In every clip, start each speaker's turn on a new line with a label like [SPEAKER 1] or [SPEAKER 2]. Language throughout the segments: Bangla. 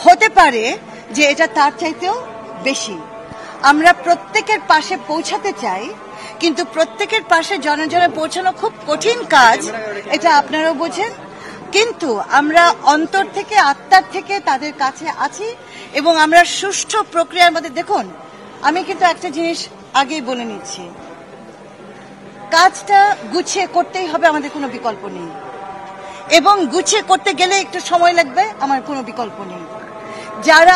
[SPEAKER 1] হতে পারে যে এটা তার চাইতেও বেশি। আমরা প্রত্যেকের পাশে পৌঁছাতে চাই, কিন্তু প্রত্যেকের পাশে জনে জনে পৌঁছানো খুব কঠিন কাজ, এটা আপনারাও বোঝেন। কিন্তু আমরা অন্তর থেকে, আত্মার থেকে তাদের কাছে আছি এবং আমরা সুষ্ঠু প্রক্রিয়ার মধ্যে। দেখুন, আমি কিন্তু একটা জিনিস আগেই বলে নিচ্ছি, কাজটা গুছিয়ে করতেই হবে, আমাদের কোনো বিকল্প নেই। এবং গুছিয়ে করতে গেলে একটু সময় লাগবে, আমার কোনো বিকল্প নেই। যারা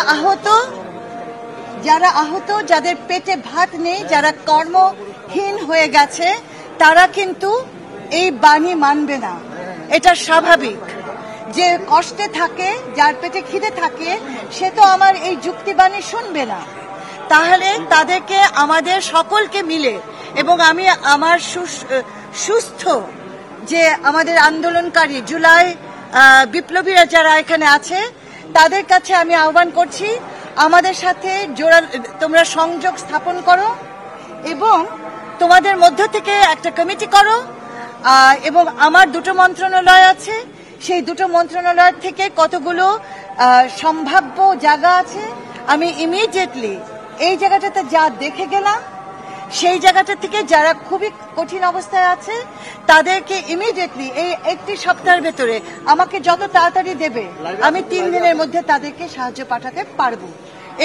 [SPEAKER 1] আহত, যাদের পেটে ভাত নেই, যারা কর্মহীন হয়ে গেছে, তারা কিন্তু এই বাণী মানবে না। এটা স্বাভাবিক। যে কষ্টে থাকে, যার পেটে খিদে থাকে, সে তো আমার এই যুক্তিবাণী শুনবে না। তাহলে তাদেরকে আমাদের সকলকে মিলে, এবং আমি আমার সুস্থ যে আমাদের আন্দোলনকারী জুলাই বিপ্লবীরা যারা এখানে আছে, তাদের কাছে আমি আহ্বান করছি, আমাদের সাথে তোমরা সংযোগ স্থাপন করো এবং তোমাদের মধ্য থেকে একটা কমিটি করো। এবং আমার দুটো মন্ত্রণালয় আছে, সেই দুটো মন্ত্রণালয় থেকে কতগুলো সম্ভাব্য জায়গা আছে, আমি ইমিডিয়েটলি এই জায়গাটাতে যা দেখে গেলাম, সেই জায়গাটা থেকে যারা খুবই কঠিন অবস্থায় আছে তাদেরকে ইমিডিয়েটলি এই একটি সপ্তাহের ভেতরে আমাকে যত তাড়াতাড়ি দেবে, আমি 3 দিনের মধ্যে তাদেরকে সাহায্য পাঠাতে পারবো।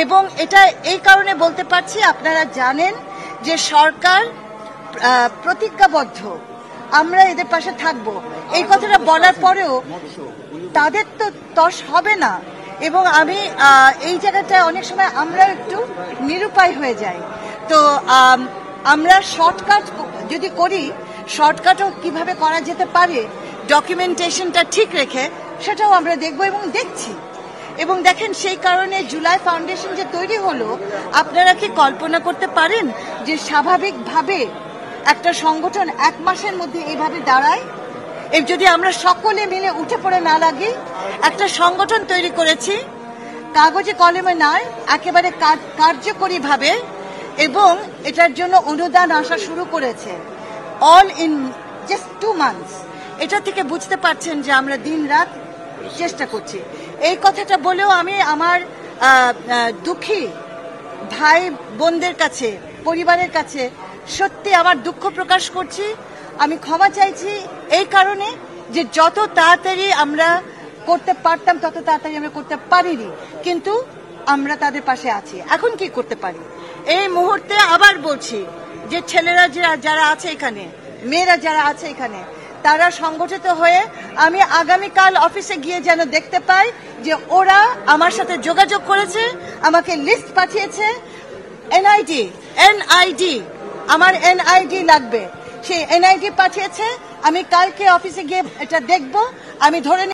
[SPEAKER 1] এবং এটা এই কারণে বলতে পারছি, আপনারা জানেন যে সরকার প্রতিজ্ঞাবদ্ধ, আমরা এদের পাশে থাকবো। এই কথাটা বলার পরেও তাদের তো তস হবে না। এবং আমি এই জায়গাটায় অনেক সময় আমরা একটু নিরুপায় হয়ে যাই। তো আমরা শর্টকাট যদি করি, শর্টকাটও কিভাবে করা যেতে পারে, ডকুমেন্টেশনটা ঠিক রেখে, সেটাও আমরা দেখব এবং দেখছি। এবং দেখেন, সেই কারণে জুলাই ফাউন্ডেশন যে তৈরি হলো, আপনারা কি কল্পনা করতে পারেন যে স্বাভাবিকভাবে একটা সংগঠন 1 মাসের মধ্যে এইভাবে দাঁড়ায়? যদি আমরা সকলে মিলে উঠে পড়ে না লাগি, একটা সংগঠন তৈরি করেছি, কাগজে কলমে নয়, একেবারে কার্যকরী ভাবে, এবং এটার জন্য অনুদান আসা শুরু করেছে অল ইন জাস্ট 2 মান্থস। এটা থেকে বুঝতে পারছেন যে আমরা দিন রাত চেষ্টা করছি। এই কথাটা বলেও আমি আমার দুঃখী ভাই বোনদের কাছে, পরিবারের কাছে সত্যি আমার দুঃখ প্রকাশ করছি। আমি ক্ষমা চাইছি এই কারণে যে যত তাড়াতাড়ি আমরা করতে পারতাম তত তাড়াতাড়ি আমরা করতে পারিনি, কিন্তু আমরা তাদের পাশে আছি। এখন কি করতে পারি এই মুহূর্তে? আবার বলছি যে ছেলেরা যারা আছে এখানে, মেয়েরা যারা আছে এখানে, তারা সংগঠিত হয়ে, আমি আগামীকাল অফিসে গিয়ে যেন দেখতে পাই যে ওরা আমার সাথে যোগাযোগ করেছে, আমাকে লিস্ট পাঠিয়েছে, এনআইডি, আমার এনআইডি লাগবে, সেই এনআইডি পাঠিয়েছে। আমি কালকে অফিসে গিয়ে এটা দেখব। আমি ধরে